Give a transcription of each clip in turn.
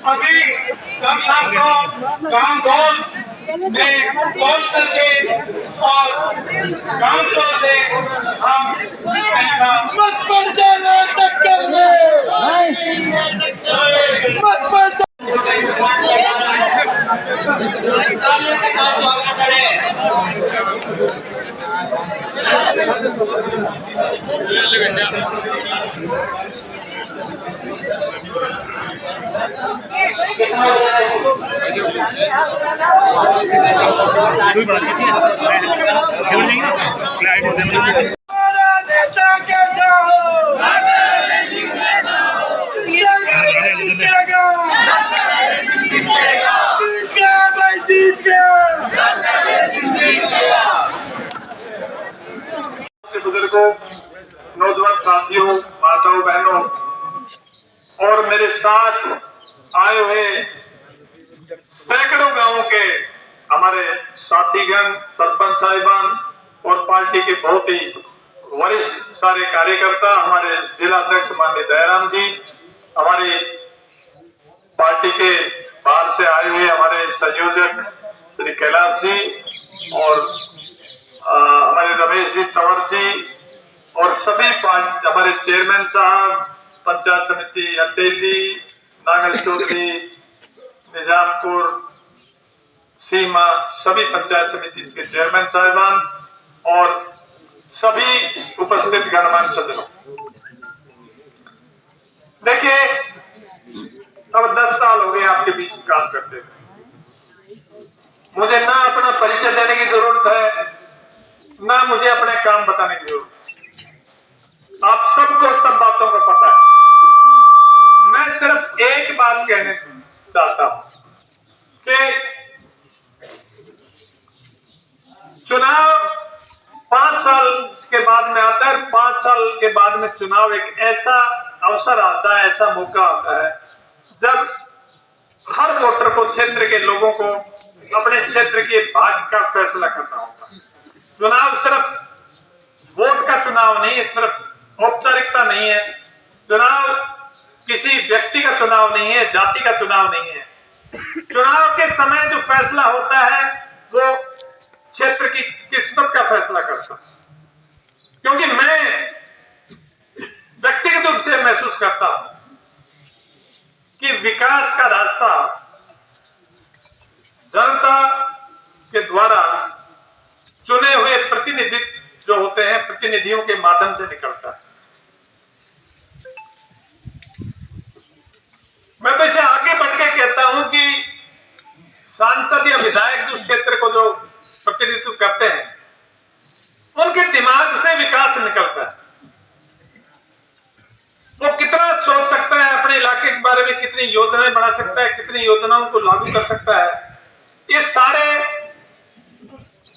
अभी हम सबको काउंटडाउन में कॉल करके और काउंटडाउन से हम मत पड़ जाना टक्कर में, मत पड़ जाना। बुजुर्गों, नौजवान साथियों, माताओं, बहनों और मेरे साथ आए हुए सैकड़ों गांवों के हमारे साथीगण, सरपंच साहिबान और पार्टी के बहुत ही वरिष्ठ सारे कार्यकर्ता, हमारे जिला अध्यक्ष माननीय दयाराम जी, हमारी पार्टी के बाहर से आए हुए हमारे संयोजक श्री कैलाश जी और हमारे रमेश जी, तंवर जी और सभी हमारे चेयरमैन साहब, पंचायत समिति हथेली, नांगल चौधरी, निजामपुर, सीमा, सभी पंचायत समिति के चेयरमैन साहिबान और सभी उपस्थित गणमान्य सज्जनों। देखिए, अब 10 साल हो गए आपके बीच काम करते हुए। मुझे ना अपना परिचय देने की जरूरत है, ना मुझे अपने काम बताने की जरूरत है। आप सबको सब बातों को पता है। मैं सिर्फ एक बात कहने चाहता हूं कि चुनाव 5 साल के बाद में आता है। 5 साल के बाद में चुनाव एक ऐसा अवसर आता है, ऐसा मौका आता है जब हर वोटर को, क्षेत्र के लोगों को अपने क्षेत्र के भाग्य का फैसला करना होता है। चुनाव सिर्फ वोट का चुनाव नहीं है, सिर्फ औपचारिकता नहीं है। चुनाव किसी व्यक्ति का चुनाव नहीं है, जाति का चुनाव नहीं है। चुनाव के समय जो फैसला होता है वो क्षेत्र की किस्मत का फैसला करता है। क्योंकि मैं व्यक्तिगत रूप से महसूस करता हूं कि विकास का रास्ता जनता के द्वारा चुने हुए प्रतिनिधि जो होते हैं, प्रतिनिधियों के माध्यम से निकलता है। मैं तो इसे आगे बढ़ के कहता हूं कि सांसद या विधायक जो क्षेत्र को जो प्रतिनिधित्व करते हैं, उनके दिमाग से विकास निकलता है। वो कितना सोच सकता है अपने इलाके के बारे में, कितनी योजनाएं बना सकता है, कितनी योजनाओं को लागू कर सकता है, ये सारे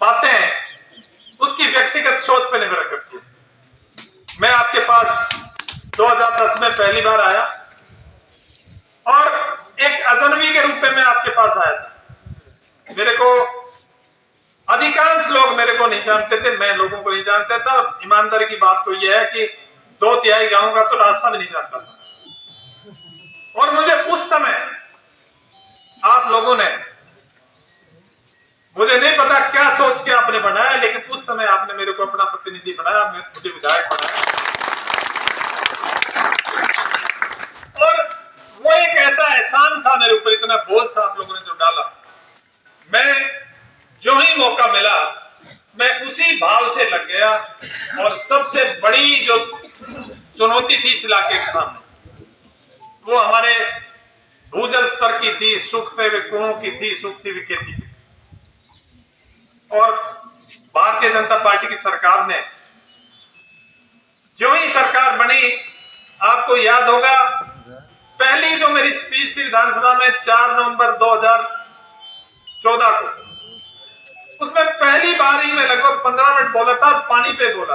बातें उसकी व्यक्तिगत सोच पर निर्भर करती है। मैं आपके पास 2010 में पहली बार आया और एक अजनबी के रूप में मैं आपके पास आया था। मेरे को अधिकांश लोग मेरे को नहीं जानते थे, मैं लोगों को नहीं जानता था। ईमानदारी की बात तो यह है कि 2/3 गांव का तो रास्ता भी नहीं जानता था। और मुझे उस समय आप लोगों ने, मुझे नहीं पता क्या सोच के आपने बनाया, लेकिन उस समय आपने मेरे को अपना प्रतिनिधि बनाया, मुझे विधायक बनाया। और वो एक ऐसा एहसान था मेरे ऊपर, इतना बोझ था आप लोगों ने जो डाला। मैं जो ही मौका मिला मैं उसी भाव से लग गया। और सबसे बड़ी जो चुनौती थी इस इलाके के सामने, वो हमारे भूजल स्तर की थी, सूखते हुए कुओं की थी, सूखती हुई खेती थी। और भारतीय जनता पार्टी की सरकार ने, जो ही सरकार बनी, आपको याद होगा पहली जो मेरी स्पीच थी विधानसभा में 4 नवंबर 2014 को, उसमें पहली बार ही मैं लगभग 15 मिनट बोला था और पानी पे बोला।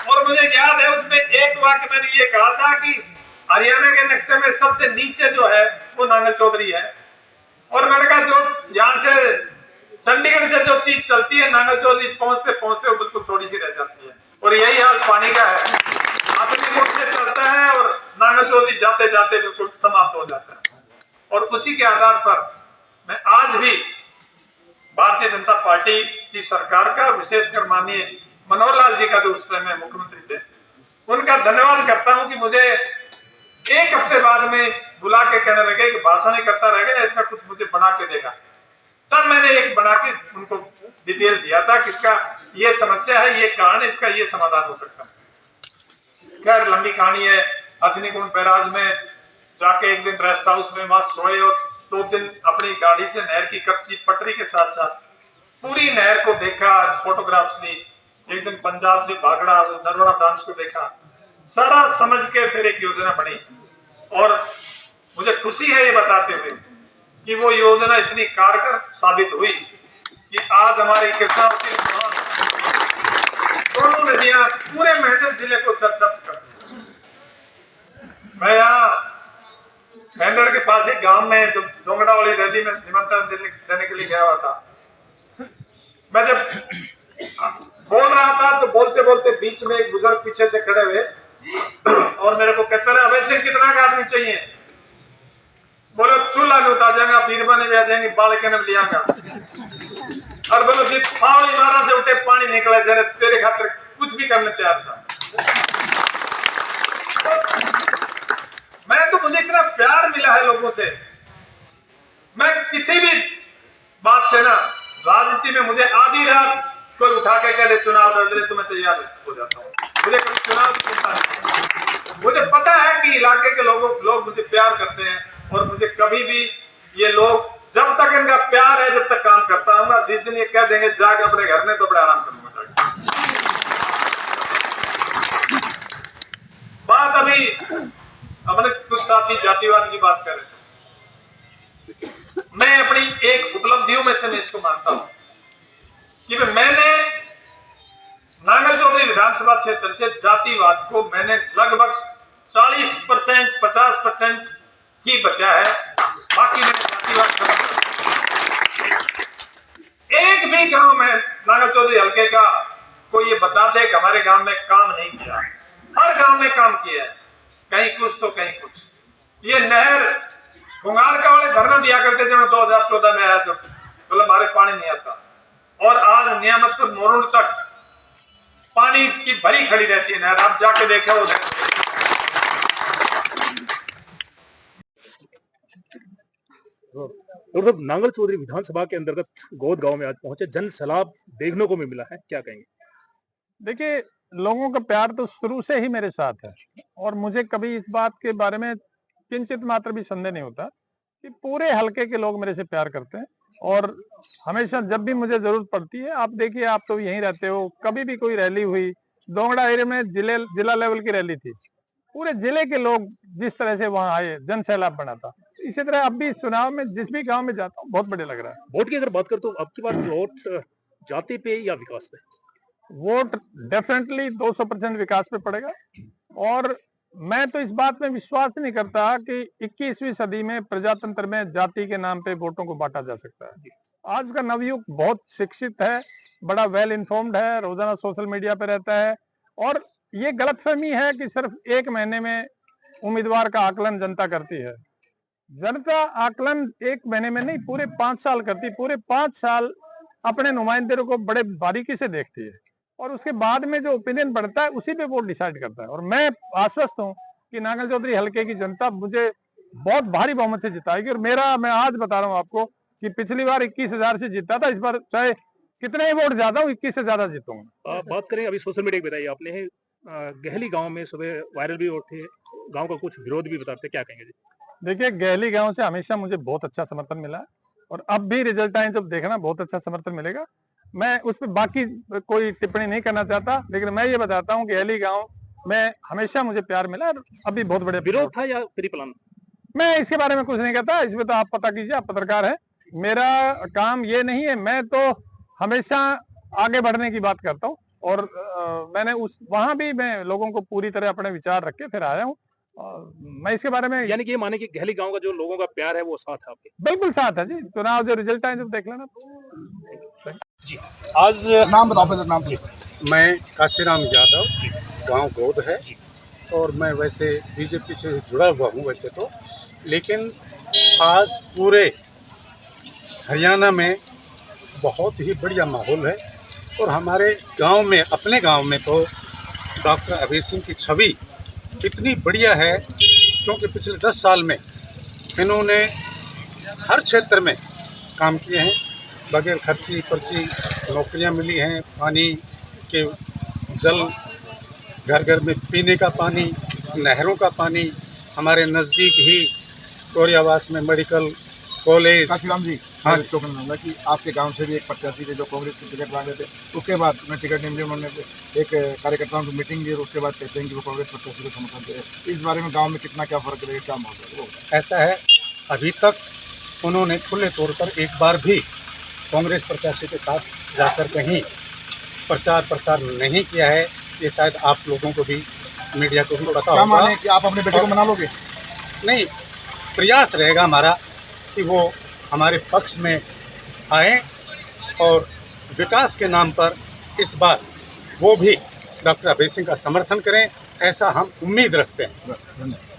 और मुझे याद है उसमें एक वाक्य मैंने ये कहा था कि हरियाणा के नक्शे में सबसे नीचे जो है वो नांगल चौधरी है। और मैंने कहा जो यहाँ से चंडीगढ़ से जो चीज चलती है, नांगल चौधरी पहुंचते पहुंचते बिल्कुल थोड़ी पानी का है, अपनी मुठ से चलता है और नांगल चौधरी जाते जाते बिल्कुल समाप्त हो जाता है। और उसी के आधार पर मैं आज भी भारतीय जनता पार्टी की सरकार का, विशेषकर माननीय मनोहर लाल जी का जो उस समय मुख्यमंत्री थे, उनका धन्यवाद करता हूं कि मुझे एक हफ्ते बाद में बुला के कहने लगे कि भाषण ही करता रह गया, ऐसा कुछ मुझे बना के देगा। तब मैंने एक बना के उनको डिटेल दिया था कि इसका ये समस्या है, ये कारण है, इसका ये समाधान हो सकता है। खैर लंबी कहानी है। हथनीकुंड बैराज में जाके एक दिन रेस्ट हाउस में वहां सोए और 2 दिन अपनी गाड़ी से नहर की कच्ची पटरी के साथ साथ पूरी नहर को देखा, फोटोग्राफ्स ली। एक दिन पंजाब से भागड़ा नरवाड़ा ब्रांच को देखा, सारा समझ के फिर एक योजना बनी। और मुझे खुशी है ये बताते हुए कि वो योजना इतनी कारगर साबित हुई कि आज हमारे किसानों की दोनों नदियां पूरे मेंढर जिले को सरसब्ज करती हैं। मैं यहाँ मेंढर के पास एक गांव में दोंगड़ा वाली रैली में निमंत्रण देने के लिए गया हुआ था। मैं जब बोल रहा था तो बोलते बोलते बीच में एक बुजुर्ग पीछे से खड़े हुए और मेरे को कहते रहे, अवैध कितना का आदमी चाहिए? बोलो चूल्हा में उतार जाएगा, बीरबा ने भी आ जाएंगे, बाल के ले आऊंगा। और बोलो जी फावड़ी मारा से उठे पानी निकला, जरा तेरे खातिर कुछ भी करने तैयार था। मैं तो मुझे इतना प्यार मिला है लोगों से, मैं किसी भी बात से ना राजनीति में मुझे आधी रात कोई उठा के कह दे चुनाव लड़ ले तो मैं तैयार हो जाता हूँ। मुझे कभी चुनाव की चिंता नहीं। मुझे पता है कि इलाके के लोग मुझे प्यार करते हैं और मुझे कभी भी ये लोग, जब तक इनका प्यार है, जब तक काम करता हूँ। जिस दिन ये कह देंगे जाके अपने घर में, तो बड़ा आराम करूंगा। बात अभी अपने कुछ साथी जातिवाद की बात कर रहे थे। मैं अपनी एक उपलब्धियों में से मैं इसको मानता हूं कि मैंने नांगल चौधरी विधानसभा क्षेत्र से जातिवाद को मैंने लगभग 40% 50% ही बचा है, बाकी मैंने जातिवाद खत्म कर। एक भी गांव में नांगल चौधरी हल्के का कोई ये बता दे कि हमारे गांव में काम नहीं किया। हर गांव में काम किया है, कहीं कुछ तो कहीं कुछ। ये नहर गुंगार का वाले धरना दिया करते थे 2014 में आया तो मतलब हमारे पानी नहीं आता, और आज नियामतपुर मोरुंड तक पानी की भरी खड़ी रहती है नहर। आप जाके देखो उधर। और जब नांगल चौधरी विधानसभा के अंतर्गत गोद गांव में आज पहुंचे, जन सैलाब देखने को भी मिला है, क्या कहेंगे? देखिए, लोगों का प्यार तो शुरू से ही मेरे साथ है और मुझे कभी इस बात के बारे में किंचित मात्र भी संदेह नहीं होता कि पूरे हलके के लोग मेरे से प्यार करते हैं। और हमेशा जब भी मुझे जरूरत पड़ती है, आप देखिए, आप तो यहीं रहते हो, कभी भी कोई रैली हुई, दोंगड़ा एरिया में जिला लेवल की रैली थी, पूरे जिले के लोग जिस तरह से वहां आए, जन सैलाब बना था। इसी तरह अब भी इस चुनाव में जिस भी गांव में जाता हूँ बहुत बढ़िया लग रहा है। वोट की अगर बात करें तो अब की बार वोट जाति पे या विकास पे? वोट डेफिनेटली 200% विकास पे पड़ेगा। और मैं तो इस बात में विश्वास नहीं करता कि 21वीं सदी में प्रजातंत्र में जाति के नाम पे वोटों को बांटा जा सकता है। आज का नवयुग बहुत शिक्षित है, बड़ा वेल इन्फॉर्म्ड है, रोजाना सोशल मीडिया पे रहता है। और ये गलतफहमी है कि सिर्फ 1 महीने में उम्मीदवार का आकलन जनता करती है। जनता आकलन 1 महीने में नहीं, पूरे 5 साल करती। पूरे 5 साल अपने नुमाइंदों को बड़े बारीकी से देखती है और उसके बाद में जो ओपिनियन बढ़ता है उसी पे वोट डिसाइड करता है। और मैं आश्वस्त हूं कि नांगल चौधरी हल्के की जनता मुझे बहुत भारी बहुमत से जिताएगी। और मैं आज बता रहा हूं आपको कि पिछली बार 21,000 से जीता था, इस बार चाहे कितने ही वोट ज्यादा हो, 21 से ज्यादा जीतूंगा। बात करें अभी सोशल मीडिया की, बताइए आपने गहली गांव में सुबह वायरल भी होते, गांव का कुछ विरोध भी बताते, क्या कहेंगे जी? देखिए, गहली गांव से हमेशा मुझे बहुत अच्छा समर्थन मिला है और अब भी रिजल्ट आए जब देखना बहुत अच्छा समर्थन मिलेगा। मैं उस पर बाकी कोई टिप्पणी नहीं करना चाहता, लेकिन मैं ये बताता हूँ कि गहली गांव में हमेशा मुझे प्यार मिला और अभी बहुत बड़े विरोध था या प्री प्लान? मैं इसके बारे में कुछ नहीं कहता, इसमें तो आप पता कीजिए, आप पत्रकार हैं। मेरा काम ये नहीं है, मैं तो हमेशा आगे बढ़ने की बात करता हूँ। और मैंने वहां भी मैं लोगों को पूरी तरह अपने विचार रख के फिर आया हूँ। मैं इसके बारे में, यानी कि ये माने कि गहली गांव का जो लोगों का प्यार है वो साथ है आपके? बिल्कुल साथ है जी। चुनाव जो रिजल्ट आए जब देख लेना। जी आज नाम बताओ, पहले नाम। मैं काशीराम यादव गांव गोद है और मैं वैसे बीजेपी से जुड़ा हुआ हूं वैसे तो, लेकिन आज पूरे हरियाणा में बहुत ही बढ़िया माहौल है और हमारे गांव में, अपने गांव में तो डॉक्टर अभय सिंह की छवि इतनी बढ़िया है क्योंकि पिछले 10 साल में इन्होंने हर क्षेत्र में काम किए हैं। बगैर खर्ची पर्ची नौकरियां मिली हैं, पानी के जल, घर घर में पीने का पानी, नहरों का पानी, हमारे नज़दीक ही कोरियावास में मेडिकल कॉलेज। काशीराम जी, हाँ तो कहना चाहूँगा कि आपके गांव से भी एक प्रत्याशी थे जो कांग्रेस की टिकट मांगे थे, उसके बाद उन्हें टिकट नहीं मिली, उन्होंने एक कार्यकर्ताओं की मीटिंग की और उसके बाद कहते हैं कि वो कांग्रेस प्रत्याशी को समर्थन दे रहे हैं। इस बारे में गांव में कितना क्या फर्क रहेगा, क्या माहौल है? ऐसा है, अभी तक उन्होंने खुले तौर पर एक बार भी कांग्रेस प्रत्याशी के साथ जाकर कहीं प्रचार प्रसार नहीं किया है। ये शायद आप लोगों को भी, मीडिया को भी पता क्या होगा। माने कि आप अपने बेटे को मना लोगे? नहीं, प्रयास रहेगा हमारा कि वो हमारे पक्ष में आए और विकास के नाम पर इस बार वो भी डॉक्टर अभय सिंह का समर्थन करें, ऐसा हम उम्मीद रखते हैं। धन्यवाद।